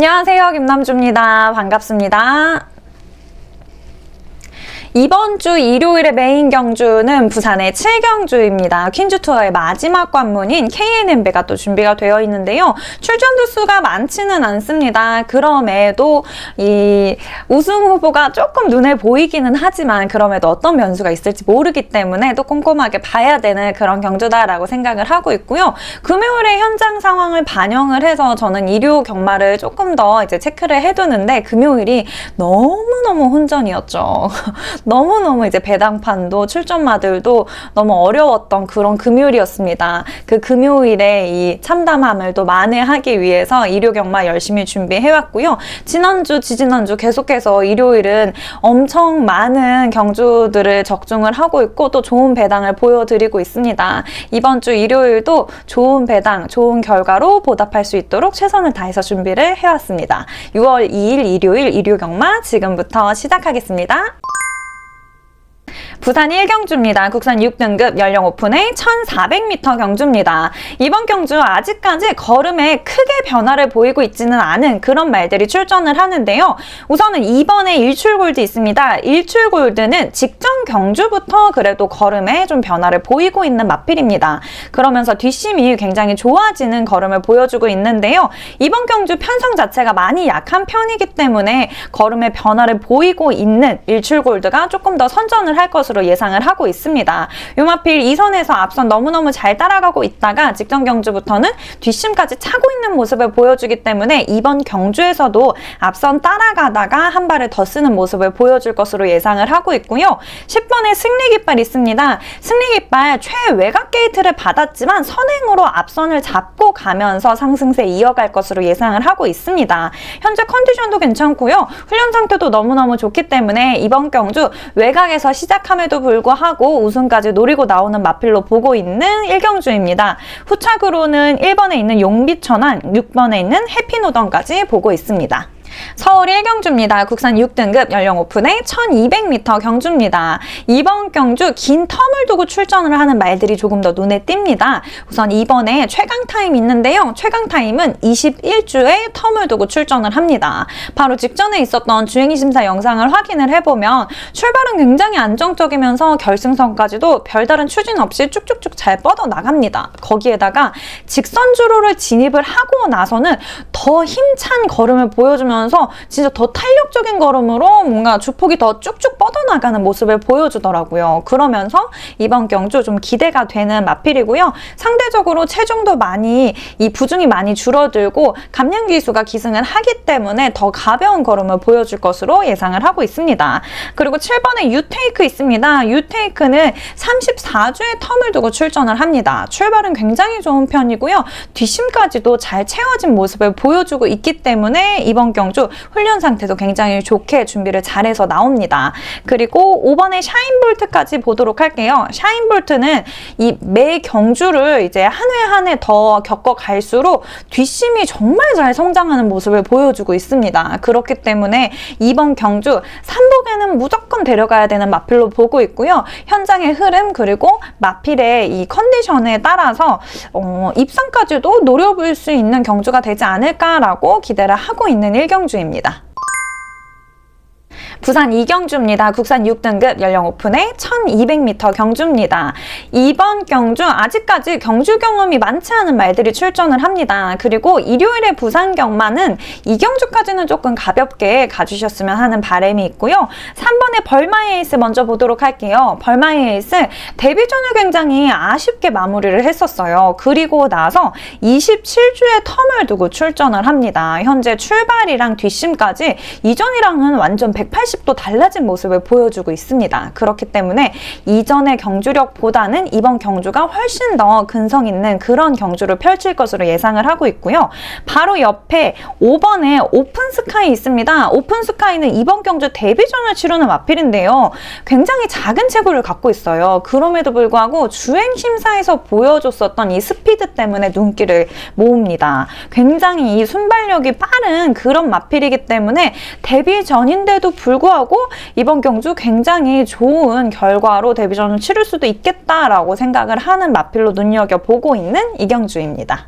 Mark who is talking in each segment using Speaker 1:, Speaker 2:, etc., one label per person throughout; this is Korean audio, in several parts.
Speaker 1: 안녕하세요, 김남주입니다. 반갑습니다. 이번 주 일요일의 메인 경주는 부산의 7경주입니다. 퀸즈 투어의 마지막 관문인 KNM배가 또 준비가 되어 있는데요. 출전주 수가 많지는 않습니다. 그럼에도 이 우승 후보가 조금 눈에 보이기는 하지만 그럼에도 어떤 변수가 있을지 모르기 때문에 또 꼼꼼하게 봐야 되는 그런 경주다라고 생각을 하고 있고요. 금요일의 현장 상황을 반영을 해서 저는 일요 경마를 조금 더 이제 체크를 해두는데 금요일이 너무너무 혼전이었죠. 너무너무 이제 배당판도 출전마들도 너무 어려웠던 그런 금요일이었습니다. 그 금요일에 이 참담함을 또 만회하기 위해서 일요 경마 열심히 준비해왔고요. 지난주, 지지난주 계속해서 일요일은 엄청 많은 경주들을 적중을 하고 있고 또 좋은 배당을 보여드리고 있습니다. 이번 주 일요일도 좋은 배당, 좋은 결과로 보답할 수 있도록 최선을 다해서 준비를 해왔습니다. 6월 2일 일요일 일요 경마 지금부터 시작하겠습니다. 부산 1경주입니다. 국산 6등급 연령 오픈의 1400m 경주입니다. 이번 경주 아직까지 걸음에 크게 변화를 보이고 있지는 않은 그런 말들이 출전을 하는데요. 우선은 이번에 일출골드 있습니다. 일출골드는 직전 경주부터 그래도 걸음에 좀 변화를 보이고 있는 마필입니다. 그러면서 뒷심이 굉장히 좋아지는 걸음을 보여주고 있는데요. 이번 경주 편성 자체가 많이 약한 편이기 때문에 걸음에 변화를 보이고 있는 일출골드가 조금 더 선전을 할 것으로 예상을 하고 있습니다. 요마필 2선에서 앞선 너무너무 잘 따라가고 있다가 직전 경주부터는 뒷심까지 차고 있는 모습을 보여주기 때문에 이번 경주에서도 앞선 따라가다가 한 발을 더 쓰는 모습을 보여줄 것으로 예상을 하고 있고요. 10번에 승리깃발 있습니다. 승리깃발 최외곽 게이트를 받았지만 선행으로 앞선을 잡고 가면서 상승세 이어갈 것으로 예상을 하고 있습니다. 현재 컨디션도 괜찮고요. 훈련 상태도 너무너무 좋기 때문에 이번 경주 외곽에서 시작함에도 불구하고 우승까지 노리고 나오는 마필로 보고 있는 1경주입니다. 후착으로는 1번에 있는 용비천안, 6번에 있는 해피노던까지 보고 있습니다. 서울 1경주입니다. 국산 6등급 연령 오픈의 1200m 경주입니다. 이번 경주 긴 텀을 두고 출전을 하는 말들이 조금 더 눈에 띕니다. 우선 이번에 최강타임 있는데요. 최강타임은 21주의 텀을 두고 출전을 합니다. 바로 직전에 있었던 주행심사 영상을 확인을 해보면 출발은 굉장히 안정적이면서 결승선까지도 별다른 추진 없이 쭉쭉쭉 잘 뻗어나갑니다. 거기에다가 직선주로를 진입을 하고 나서는 더 힘찬 걸음을 보여주면서 진짜 더 탄력적인 걸음으로 뭔가 주폭이 더 쭉쭉 뻗어나가는 모습을 보여주더라고요. 그러면서 이번 경주 좀 기대가 되는 마필이고요. 상대적으로 체중도 많이, 이 부중이 많이 줄어들고 감량기수가 기승을 하기 때문에 더 가벼운 걸음을 보여줄 것으로 예상을 하고 있습니다. 그리고 7번에 유테이크 있습니다. 유테이크는 34주의 텀을 두고 출전을 합니다. 출발은 굉장히 좋은 편이고요. 뒷심까지도 잘 채워진 모습을 보여주고 있기 때문에 이번 경주 훈련 상태도 굉장히 좋게 준비를 잘해서 나옵니다. 그리고 5번의 샤인볼트까지 보도록 할게요. 샤인볼트는 이 매 경주를 이제 한 회 한 회 더 겪어갈수록 뒷심이 정말 잘 성장하는 모습을 보여주고 있습니다. 그렇기 때문에 이번 경주 3복에는 무조건 데려가야 되는 마필로 보고 있고요. 현장의 흐름 그리고 마필의 이 컨디션에 따라서 입상까지도 노려볼 수 있는 경주가 되지 않을까라고 기대를 하고 있는 1경주입니다. 부산 2경주입니다. 국산 6등급 연령 오픈의 1200m 경주입니다. 이번 경주 아직까지 경주 경험이 많지 않은 말들이 출전을 합니다. 그리고 일요일에 부산 경마는 2경주까지는 조금 가볍게 가주셨으면 하는 바람이 있고요. 3번의 벌마의 에이스 먼저 보도록 할게요. 벌마의 에이스 데뷔전을 굉장히 아쉽게 마무리를 했었어요. 그리고 나서 27주의 텀을 두고 출전을 합니다. 현재 출발이랑 뒷심까지 이전이랑은 완전 180도 달라진 모습을 보여주고 있습니다. 그렇기 때문에 이전의 경주력보다는 이번 경주가 훨씬 더 근성 있는 그런 경주를 펼칠 것으로 예상을 하고 있고요. 바로 옆에 5번에 오픈스카이 있습니다. 오픈스카이는 이번 경주 데뷔전을 치르는 마필인데요. 굉장히 작은 체구를 갖고 있어요. 그럼에도 불구하고 주행심사에서 보여줬었던 이 스피드 때문에 눈길을 모읍니다. 굉장히 이 순발력이 빠른 그런 마필이기 때문에 데뷔전인데도 불구하고 이번 경주 굉장히 좋은 결과로 데뷔전을 치를 수도 있겠다라고 생각을 하는 마필로 눈여겨보고 있는 이 경주입니다.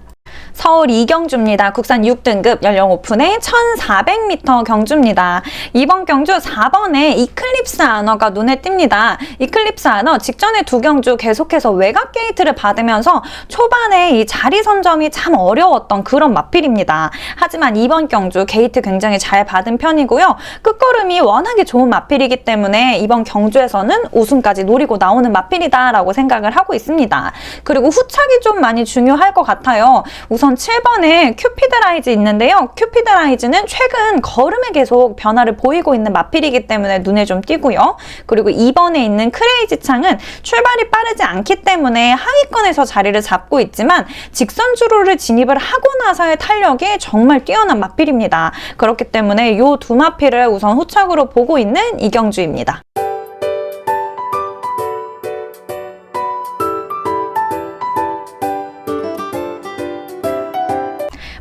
Speaker 1: 서울 이경주입니다. 국산 6등급 연령 오픈의 1400m 경주입니다. 이번 경주 4번에 이클립스 아너가 눈에 띕니다. 이클립스 아너 직전에 두 경주 계속해서 외곽 게이트를 받으면서 초반에 이 자리 선점이 참 어려웠던 그런 마필입니다. 하지만 이번 경주 게이트 굉장히 잘 받은 편이고요. 끝걸음이 워낙에 좋은 마필이기 때문에 이번 경주에서는 우승까지 노리고 나오는 마필이다라고 생각을 하고 있습니다. 그리고 후착이 좀 많이 중요할 것 같아요. 우선 7번에 큐피드 라이즈 있는데요. 큐피드 라이즈는 최근 걸음에 계속 변화를 보이고 있는 마필이기 때문에 눈에 좀 띄고요. 그리고 2번에 있는 크레이지 창은 출발이 빠르지 않기 때문에 하위권에서 자리를 잡고 있지만 직선 주로를 진입을 하고 나서의 탄력이 정말 뛰어난 마필입니다. 그렇기 때문에 이 두 마필을 우선 후착으로 보고 있는 이경주입니다.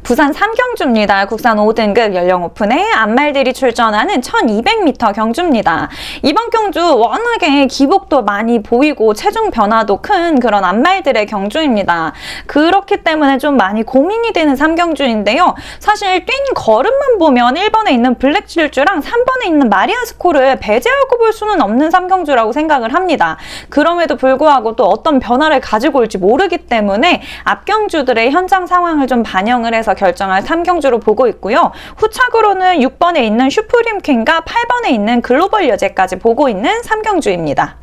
Speaker 1: 부산 3경주입니다. 국산 5등급 연령 오픈에 안말들이 출전하는 1200m 경주입니다. 이번 경주 워낙에 기복도 많이 보이고 체중 변화도 큰 그런 안말들의 경주입니다. 그렇기 때문에 좀 많이 고민이 되는 3경주인데요. 사실 뛴 걸음만 보면 1번에 있는 블랙 질주랑 3번에 있는 마리아 스코를 배제하고 볼 수는 없는 3경주라고 생각을 합니다. 그럼에도 불구하고 또 어떤 변화를 가지고 올지 모르기 때문에 앞경주들의 현장 상황을 좀 반영을 해서 결정할 3경주로 보고 있고요. 후착으로는 6번에 있는 슈프림 퀸과 8번에 있는 글로벌 여제까지 보고 있는 3경주입니다.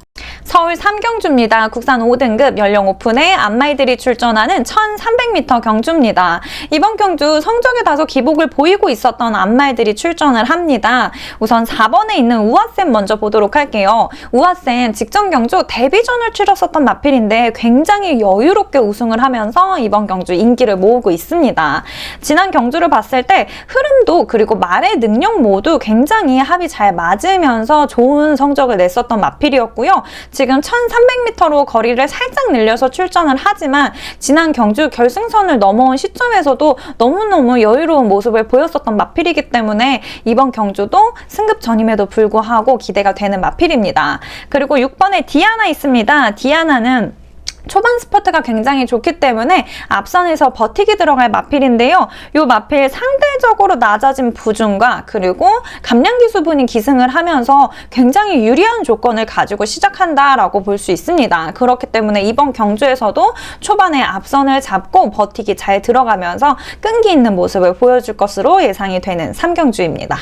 Speaker 1: 서울 3경주입니다. 국산 5등급 연령 오픈에 안마이들이 출전하는 1300m 경주입니다. 이번 경주 성적에 다소 기복을 보이고 있었던 안마이들이 출전을 합니다. 우선 4번에 있는 우아센 먼저 보도록 할게요. 우아센 직전 경주 데뷔전을 치렀었던 마필인데 굉장히 여유롭게 우승을 하면서 이번 경주 인기를 모으고 있습니다. 지난 경주를 봤을 때 흐름도 그리고 말의 능력 모두 굉장히 합이 잘 맞으면서 좋은 성적을 냈었던 마필이었고요. 지금 1300m로 거리를 살짝 늘려서 출전을 하지만 지난 경주 결승선을 넘어온 시점에서도 너무너무 여유로운 모습을 보였었던 마필이기 때문에 이번 경주도 승급 전임에도 불구하고 기대가 되는 마필입니다. 그리고 6번에 디아나 있습니다. 디아나는 초반 스퍼트가 굉장히 좋기 때문에 앞선에서 버티기 들어갈 마필인데요. 이 마필 상대적으로 낮아진 부중과 그리고 감량기 수분이 기승을 하면서 굉장히 유리한 조건을 가지고 시작한다라고 볼 수 있습니다. 그렇기 때문에 이번 경주에서도 초반에 앞선을 잡고 버티기 잘 들어가면서 끈기 있는 모습을 보여줄 것으로 예상이 되는 3경주입니다.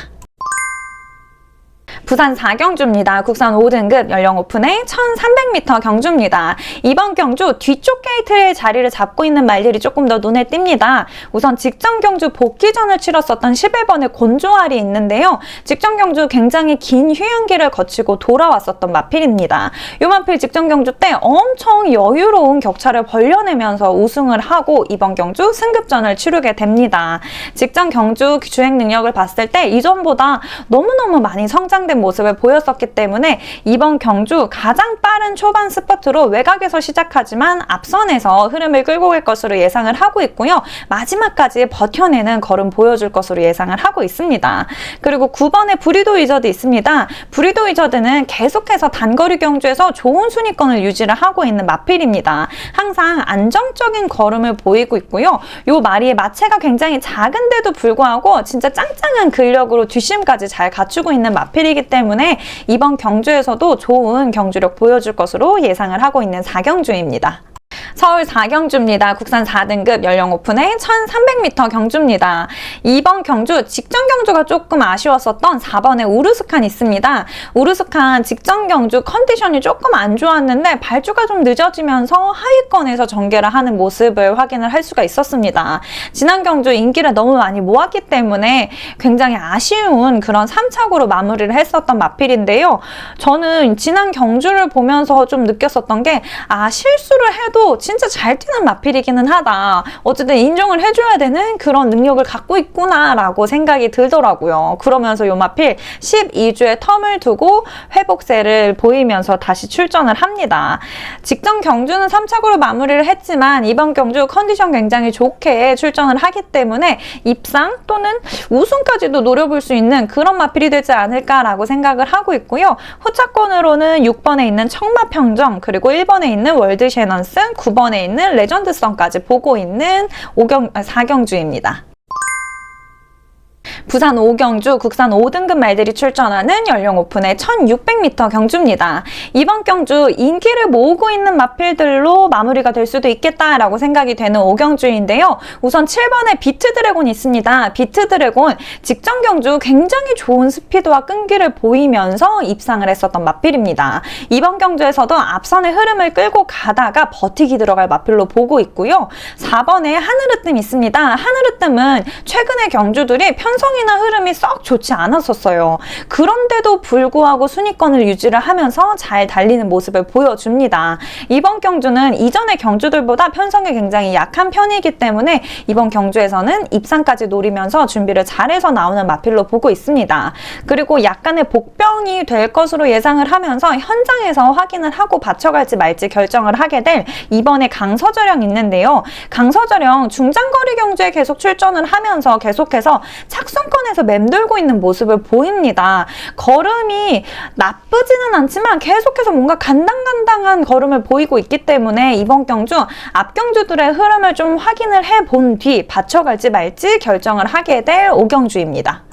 Speaker 1: 부산 4경주입니다. 국산 5등급 연령 오픈의 1300m 경주입니다. 이번 경주 뒤쪽 게이트의 자리를 잡고 있는 말들이 조금 더 눈에 띕니다. 우선 직전 경주 복귀전을 치렀었던 11번의 곤조알이 있는데요. 직전 경주 굉장히 긴 휴양기를 거치고 돌아왔었던 마필입니다. 이 마필 직전 경주 때 엄청 여유로운 격차를 벌려내면서 우승을 하고 이번 경주 승급전을 치르게 됩니다. 직전 경주 주행 능력을 봤을 때 이전보다 너무너무 많이 성장된 모습을 보였었기 때문에 이번 경주 가장 빠른 초반 스퍼트로 외곽에서 시작하지만 앞선에서 흐름을 끌고 갈 것으로 예상을 하고 있고요. 마지막까지 버텨내는 걸음 보여줄 것으로 예상을 하고 있습니다. 그리고 9번에 브리도 위저드 있습니다. 브리도 위저드는 계속해서 단거리 경주에서 좋은 순위권을 유지를 하고 있는 마필입니다. 항상 안정적인 걸음을 보이고 있고요. 이 마리의 마체가 굉장히 작은데도 불구하고 진짜 짱짱한 근력으로 뒷심까지 잘 갖추고 있는 마필이기 때문에 이번 경주에서도 좋은 경주력 보여줄 것으로 예상을 하고 있는 4경주입니다. 서울 4경주입니다. 국산 4등급 연령 오픈의 1300m 경주입니다. 이번 경주 직전 경주가 조금 아쉬웠었던 4번의 우르스칸 있습니다. 우르스칸 직전 경주 컨디션이 조금 안 좋았는데 발주가 좀 늦어지면서 하위권에서 전개를 하는 모습을 확인을 할 수가 있었습니다. 지난 경주 인기를 너무 많이 모았기 때문에 굉장히 아쉬운 그런 3착으로 마무리를 했었던 마필인데요. 저는 지난 경주를 보면서 좀 느꼈었던 게 실수를 해도 진짜 잘 뛰는 마필이기는 하다. 어쨌든 인정을 해줘야 되는 그런 능력을 갖고 있구나 라고 생각이 들더라고요. 그러면서 이 마필 12주의 텀을 두고 회복세를 보이면서 다시 출전을 합니다. 직전 경주는 3착으로 마무리를 했지만 이번 경주 컨디션 굉장히 좋게 출전을 하기 때문에 입상 또는 우승까지도 노려볼 수 있는 그런 마필이 되지 않을까라고 생각을 하고 있고요. 후차권으로는 6번에 있는 청마평정 그리고 1번에 있는 월드쉐넌스, 9번에 있는 레전드성까지 보고 있는 4경주입니다. 부산 5경주 국산 5등급 말들이 출전하는 연령 오픈의 1600m 경주입니다. 이번 경주 인기를 모으고 있는 마필들로 마무리가 될 수도 있겠다라고 생각이 되는 5경주인데요. 우선 7번에 비트드래곤이 있습니다. 비트드래곤 직전 경주 굉장히 좋은 스피드와 끈기를 보이면서 입상을 했었던 마필입니다. 이번 경주에서도 앞선의 흐름을 끌고 가다가 버티기 들어갈 마필로 보고 있고요. 4번에 하늘으뜸 있습니다. 하늘으뜸은 최근의 경주들이 편성이나 흐름이 썩 좋지 않았었어요. 그런데도 불구하고 순위권을 유지를 하면서 잘 달리는 모습을 보여줍니다. 이번 경주는 이전의 경주들보다 편성이 굉장히 약한 편이기 때문에 이번 경주에서는 입상까지 노리면서 준비를 잘해서 나오는 마필로 보고 있습니다. 그리고 약간의 복병이 될 것으로 예상을 하면서 현장에서 확인을 하고 받쳐갈지 말지 결정을 하게 될 이번에 강서저령 있는데요. 강서저령 중장거리 경주에 계속 출전을 하면서 계속해서 착순권에서 맴돌고 있는 모습을 보입니다. 걸음이 나쁘지는 않지만 계속해서 뭔가 간당간당한 걸음을 보이고 있기 때문에 이번 경주 앞경주들의 흐름을 좀 확인을 해본 뒤 받쳐갈지 말지 결정을 하게 될 5경주입니다.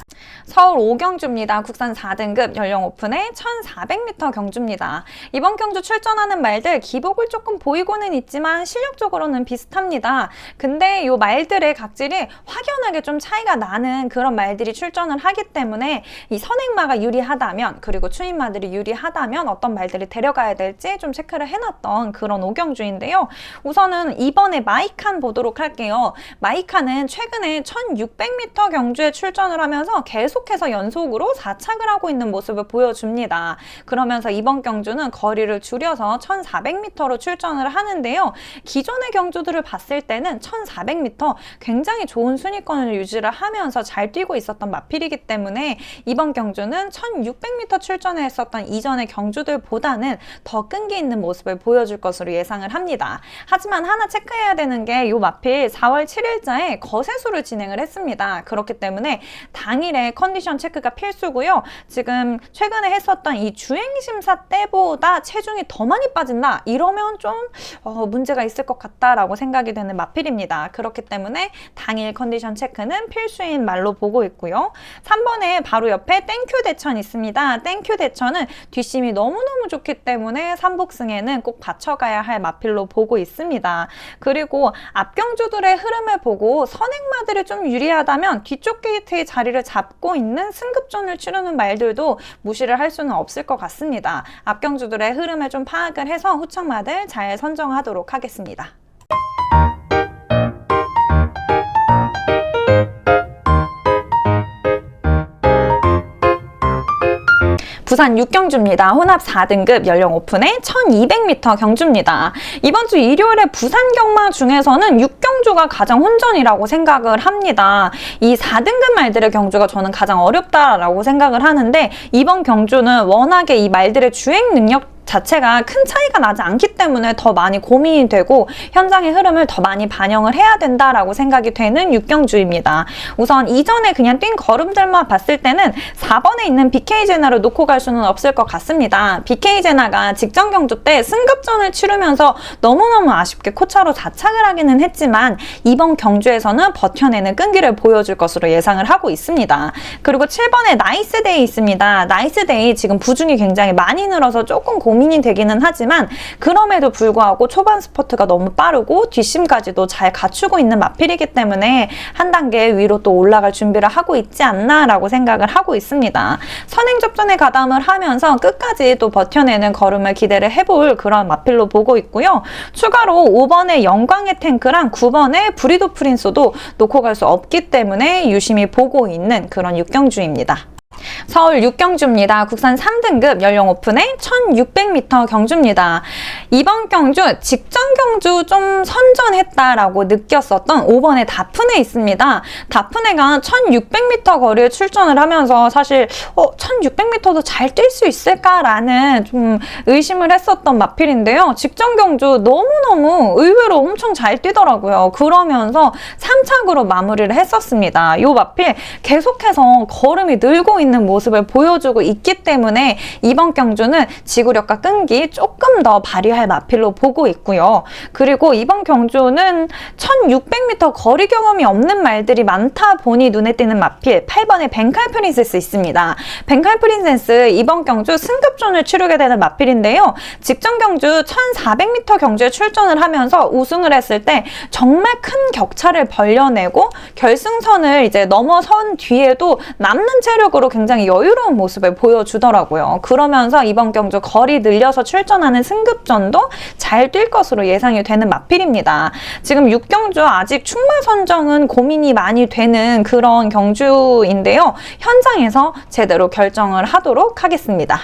Speaker 1: 서울 5경주입니다. 국산 4등급 연령 오픈의 1400m 경주입니다. 이번 경주 출전하는 말들 기복을 조금 보이고는 있지만 실력적으로는 비슷합니다. 근데 이 말들의 각질이 확연하게 좀 차이가 나는 그런 말들이 출전을 하기 때문에 이 선행마가 유리하다면 그리고 추임마들이 유리하다면 어떤 말들이 데려가야 될지 좀 체크를 해놨던 그런 5경주인데요. 우선은 이번에 마이칸 보도록 할게요. 마이칸은 최근에 1600m 경주에 출전을 하면서 계속해서 연속으로 4착을 하고 있는 모습을 보여줍니다. 그러면서 이번 경주는 거리를 줄여서 1400m로 출전을 하는데요. 기존의 경주들을 봤을 때는 1400m 굉장히 좋은 순위권을 유지를 하면서 잘 뛰고 있었던 마필이기 때문에 이번 경주는 1600m 출전을 했었던 이전의 경주들보다는 더 끈기 있는 모습을 보여줄 것으로 예상을 합니다. 하지만 하나 체크해야 되는 게 이 마필 4월 7일자에 거세수를 진행을 했습니다. 그렇기 때문에 당일에 컨디션 체크가 필수고요. 지금 최근에 했었던 이 주행심사 때보다 체중이 더 많이 빠진다. 이러면 좀 문제가 있을 것 같다라고 생각이 되는 마필입니다. 그렇기 때문에 당일 컨디션 체크는 필수인 말로 보고 있고요. 3번에 바로 옆에 땡큐 대천 있습니다. 땡큐 대천은 뒷심이 너무너무 좋기 때문에 삼복승에는 꼭 받쳐가야 할 마필로 보고 있습니다. 그리고 앞경주들의 흐름을 보고 선행마들이 좀 유리하다면 뒤쪽 게이트의 자리를 잡고 있는 승급전을 치르는 말들도 무시를 할 수는 없을 것 같습니다. 앞경주들의 흐름을 좀 파악을 해서 후청마들 잘 선정하도록 하겠습니다. 부산 6경주입니다. 혼합 4등급 연령 오픈의 1200m 경주입니다. 이번 주 일요일에 부산 경마 중에서는 6경주가 가장 혼전이라고 생각을 합니다. 이 4등급 말들의 경주가 저는 가장 어렵다라고 생각을 하는데 이번 경주는 워낙에 이 말들의 주행 능력 자체가 큰 차이가 나지 않기 때문에 더 많이 고민이 되고 현장의 흐름을 더 많이 반영을 해야 된다라고 생각이 되는 6경주입니다. 우선 이전에 그냥 뛴 걸음들만 봤을 때는 4번에 있는 BK제나를 놓고 갈 수는 없을 것 같습니다. BK제나가 직전 경주 때 승급전을 치르면서 너무너무 아쉽게 코차로 4착을 하기는 했지만 이번 경주에서는 버텨내는 끈기를 보여줄 것으로 예상을 하고 있습니다. 그리고 7번에 나이스데이 있습니다. 나이스데이 지금 부중이 굉장히 많이 늘어서 조금 고민이 되기는 하지만 그럼에도 불구하고 초반 스퍼트가 너무 빠르고 뒷심까지도 잘 갖추고 있는 마필이기 때문에 한 단계 위로 또 올라갈 준비를 하고 있지 않나라고 생각을 하고 있습니다. 선행접전에 가담을 하면서 끝까지 또 버텨내는 걸음을 기대를 해볼 그런 마필로 보고 있고요. 추가로 5번의 영광의 탱크랑 9번의 브리도 프린스도 놓고 갈 수 없기 때문에 유심히 보고 있는 그런 6경주입니다. 서울 6경주입니다. 국산 3등급 연령 오픈의 1600m 경주입니다. 이번 경주 직전 경주 좀 선전했다라고 느꼈었던 5번의 다프네 있습니다. 다프네가 1600m 거리에 출전을 하면서 사실 1600m도 잘 뛸 수 있을까라는 좀 의심을 했었던 마필인데요. 직전 경주 너무너무 의외로 엄청 잘 뛰더라고요. 그러면서 3착으로 마무리를 했었습니다. 이 마필 계속해서 걸음이 늘고 있는 있는 모습을 보여주고 있기 때문에 이번 경주는 지구력과 끈기 조금 더 발휘할 마필로 보고 있고요. 그리고 이번 경주는 1600m 거리 경험이 없는 말들이 많다 보니 눈에 띄는 마필 8번의 벵칼 프린세스 있습니다. 벵칼 프린세스 이번 경주 승급전을 치르게 되는 마필인데요. 직전 경주 1400m 경주에 출전을 하면서 우승을 했을 때 정말 큰 격차를 벌려내고 결승선을 이제 넘어선 뒤에도 남는 체력으로 굉장히 여유로운 모습을 보여주더라고요. 그러면서 이번 경주 거리 늘려서 출전하는 승급전도 잘 뛸 것으로 예상이 되는 마필입니다. 지금 6경주 아직 충마 선정은 고민이 많이 되는 그런 경주인데요. 현장에서 제대로 결정을 하도록 하겠습니다.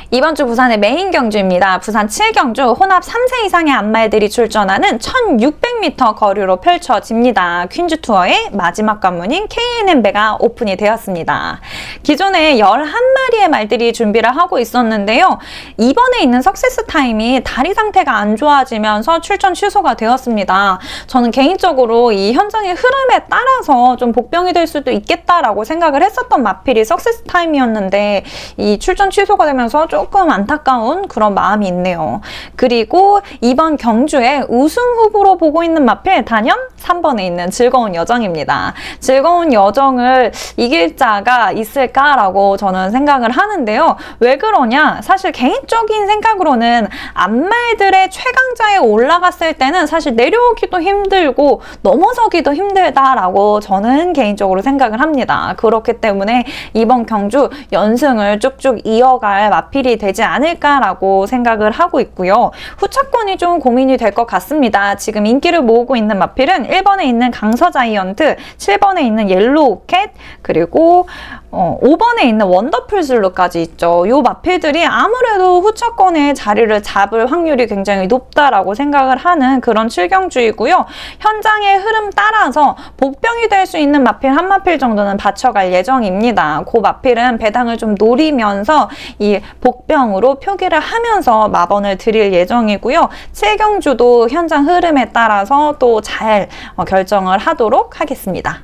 Speaker 1: 이번 주 부산의 메인 경주입니다. 부산 7경주 혼합 3세 이상의 암말들이 출전하는 1600m 거리로 펼쳐집니다. 퀸즈 투어의 마지막 관문인 KNM배가 오픈이 되었습니다. 기존에 11마리의 말들이 준비를 하고 있었는데요. 이번에 있는 석세스 타임이 다리 상태가 안 좋아지면서 출전 취소가 되었습니다. 저는 개인적으로 이 현장의 흐름에 따라서 좀 복병이 될 수도 있겠다라고 생각을 했었던 마필이 석세스 타임이었는데 이 출전 취소가 되면서 조금 안타까운 그런 마음이 있네요. 그리고 이번 경주에 우승 후보로 보고 있는 마필 단연 3번에 있는 즐거운 여정입니다. 즐거운 여정을 이길 자가 있을까라고 저는 생각을 하는데요. 왜 그러냐? 사실 개인적인 생각으로는 암말들의 최강자에 올라갔을 때는 사실 내려오기도 힘들고 넘어서기도 힘들다라고 저는 개인적으로 생각을 합니다. 그렇기 때문에 이번 경주 연승을 쭉쭉 이어갈 마필이 되지 않을까라고 생각을 하고 있고요. 후차권이 좀 고민이 될 것 같습니다. 지금 인기를 모으고 있는 마필은 1번에 있는 강서자이언트, 7번에 있는 옐로우캣, 그리고 5번에 있는 원더풀 슬루까지 있죠. 이 마필들이 아무래도 후차권에 자리를 잡을 확률이 굉장히 높다라고 생각을 하는 그런 7경주이고요. 현장의 흐름 따라서 복병이 될 수 있는 마필 한 마필 정도는 받쳐갈 예정입니다. 그 마필은 배당을 좀 노리면서 이 복병으로 표기를 하면서 마번을 드릴 예정이고요. 7경주도 현장 흐름에 따라서 또 잘 결정을 하도록 하겠습니다.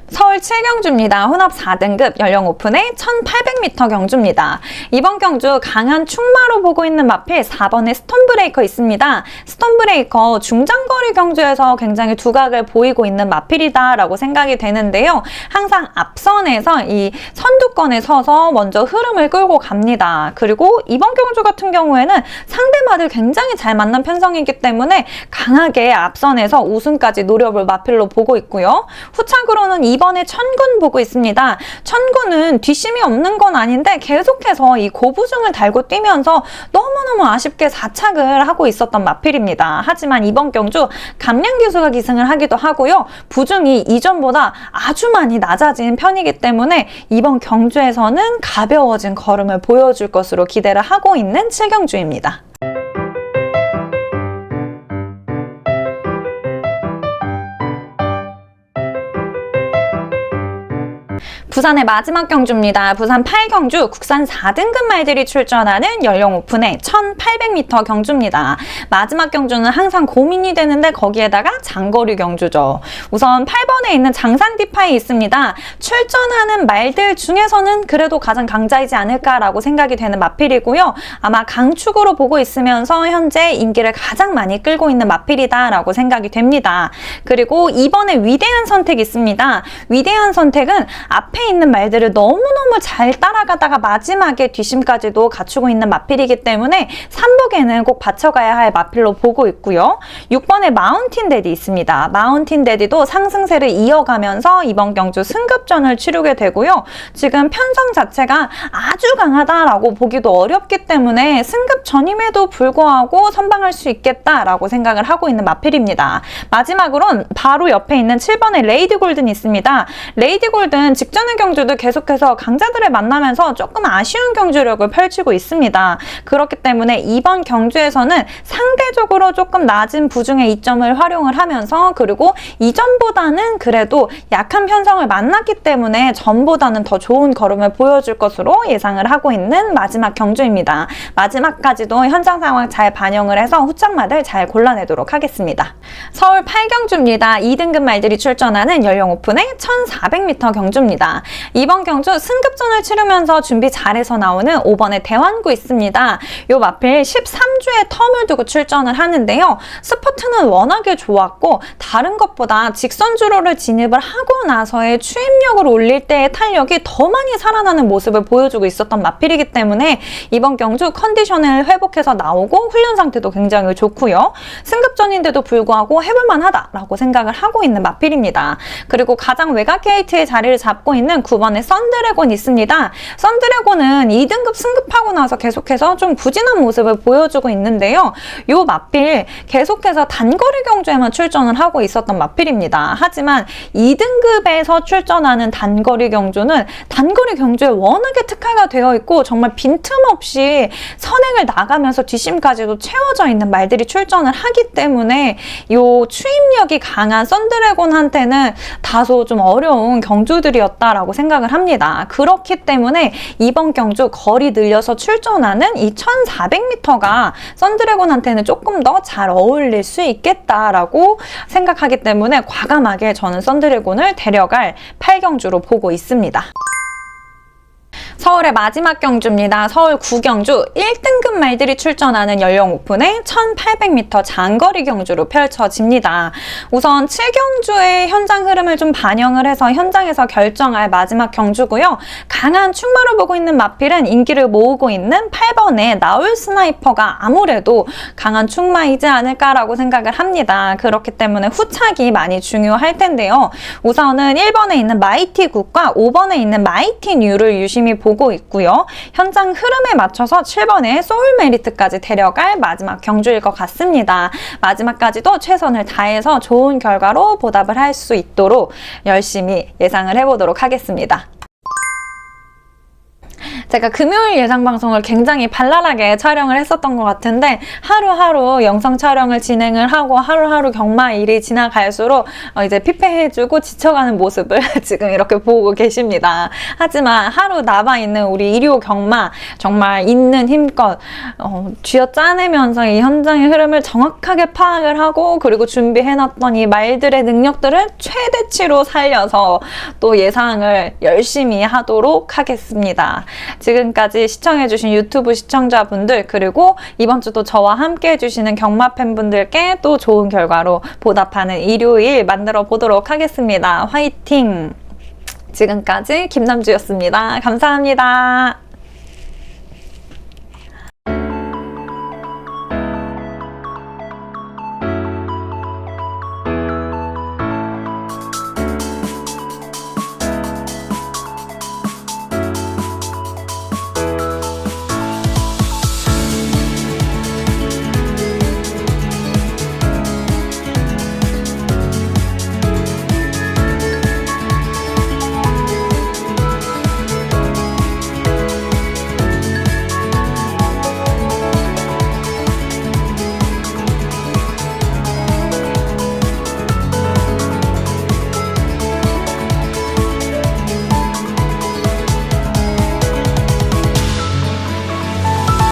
Speaker 1: 서울 7경주입니다. 혼합 4등급 연령 오픈의 1800m 경주입니다. 이번 경주 강한 충마로 보고 있는 마필 4번의 스톤브레이커 있습니다. 스톤브레이커 중장거리 경주에서 굉장히 두각을 보이고 있는 마필이다라고 생각이 되는데요. 항상 앞선에서 이 선두권에 서서 먼저 흐름을 끌고 갑니다. 그리고 이번 경주 같은 경우에는 상대마들 굉장히 잘 맞는 편성이기 때문에 강하게 앞선에서 우승까지 노려볼 마필로 보고 있고요. 후착으로는 2번에 천군 보고 있습니다. 천군은 뒷심이 없는 건 아닌데 계속해서 이 고부중을 달고 뛰면서 너무너무 아쉽게 4착을 하고 있었던 마필입니다. 하지만 이번 경주 감량기수가 기승을 하기도 하고요. 부중이 이전보다 아주 많이 낮아진 편이기 때문에 이번 경주에서는 가벼워진 걸음을 보여줄 것으로 기대를 하고 있는 7경주입니다. 부산의 마지막 경주입니다. 부산 8경주 국산 4등급 말들이 출전하는 연령 오픈의 1800m 경주입니다. 마지막 경주는 항상 고민이 되는데 거기에다가 장거리 경주죠. 우선 8번에 있는 장산 디파이 있습니다. 출전하는 말들 중에서는 그래도 가장 강자이지 않을까라고 생각이 되는 마필이고요. 아마 강축으로 보고 있으면서 현재 인기를 가장 많이 끌고 있는 마필이다라고 생각이 됩니다. 그리고 2번에 위대한 선택 있습니다. 위대한 선택은 앞에 있는 말들을 너무너무 잘 따라가다가 마지막에 뒷심까지도 갖추고 있는 마필이기 때문에 3복에는 꼭 받쳐가야 할 마필로 보고 있고요. 6번에 마운틴 데디 있습니다. 마운틴 데디도 상승세를 이어가면서 이번 경주 승급전을 치르게 되고요. 지금 편성 자체가 아주 강하다라고 보기도 어렵기 때문에 승급전임에도 불구하고 선방할 수 있겠다라고 생각을 하고 있는 마필입니다. 마지막으로는 바로 옆에 있는 7번의 레이디 골든 있습니다. 레이디 골든 직전의 경주도 계속해서 강자들을 만나면서 조금 아쉬운 경주력을 펼치고 있습니다. 그렇기 때문에 이번 경주에서는 상대적으로 조금 낮은 부중의 이점을 활용을 하면서 그리고 이전보다는 그래도 약한 편성을 만났기 때문에 전보다는 더 좋은 걸음을 보여줄 것으로 예상을 하고 있는 마지막 경주입니다. 마지막까지도 현장 상황 잘 반영을 해서 후착마들 잘 골라내도록 하겠습니다. 서울 8경주입니다. 2등급 말들이 출전하는 연령 오픈의 1400m 경주입니다. 이번 경주 승급전을 치르면서 준비 잘해서 나오는 5번의 대환구 있습니다. 요 마필 13주의 텀을 두고 출전을 하는데요. 스퍼트는 워낙에 좋았고 다른 것보다 직선 주로를 진입을 하고 나서의 추임력을 올릴 때의 탄력이 더 많이 살아나는 모습을 보여주고 있었던 마필이기 때문에 이번 경주 컨디션을 회복해서 나오고 훈련 상태도 굉장히 좋고요. 승급전인데도 불구하고 해볼만 하다라고 생각을 하고 있는 마필입니다. 그리고 가장 외곽 게이트의 자리를 잡고 있는 9번의 썬드래곤 있습니다. 썬드래곤은 2등급 승급하고 나서 계속해서 좀 부진한 모습을 보여주고 있는데요. 요 마필 계속해서 단거리 경주에만 출전을 하고 있었던 마필입니다. 하지만 2등급에서 출전하는 단거리 경주는 단거리 경주에 워낙에 특화가 되어 있고 정말 빈틈없이 선행을 나가면서 뒷심까지도 채워져 있는 말들이 출전을 하기 때문에 요 추임력이 강한 썬드래곤한테는 다소 좀 어려운 경주들이었다라고 생각을 합니다. 그렇기 때문에 이번 경주 거리 늘려서 출전하는 이 1400m가 썬드래곤한테는 조금 더 잘 어울릴 수 있겠다라고 생각하기 때문에 과감하게 저는 썬드래곤을 데려갈 8경주로 보고 있습니다. 서울의 마지막 경주입니다. 서울 9경주 1등급 말들이 출전하는 연령 오픈의 1800m 장거리 경주로 펼쳐집니다. 우선 7경주의 현장 흐름을 좀 반영을 해서 현장에서 결정할 마지막 경주고요. 강한 충마를 보고 있는 마필은 인기를 모으고 있는 8번의 나울 스나이퍼가 아무래도 강한 충마이지 않을까라고 생각을 합니다. 그렇기 때문에 후착이 많이 중요할 텐데요. 우선은 1번에 있는 마이티 굿과 5번에 있는 마이티 뉴를 유심히 보고 있고요. 현장 흐름에 맞춰서 7번의 소울 메리트까지 데려갈 마지막 경주일 것 같습니다. 마지막까지도 최선을 다해서 좋은 결과로 보답을 할 수 있도록 열심히 예상을 해보도록 하겠습니다. 제가 금요일 예상 방송을 굉장히 발랄하게 촬영을 했었던 것 같은데 하루하루 영상 촬영을 진행을 하고 하루하루 경마 일이 지나갈수록 이제 피폐해지고 지쳐가는 모습을 지금 이렇게 보고 계십니다. 하지만 하루 남아있는 우리 일요 경마 정말 있는 힘껏 쥐어짜내면서 이 현장의 흐름을 정확하게 파악을 하고 그리고 준비해놨던 이 말들의 능력들을 최대치로 살려서 또 예상을 열심히 하도록 하겠습니다. 지금까지 시청해주신 유튜브 시청자분들 그리고 이번 주도 저와 함께 해주시는 경마 팬분들께 또 좋은 결과로 보답하는 일요일 만들어 보도록 하겠습니다. 화이팅! 지금까지 김남주였습니다. 감사합니다.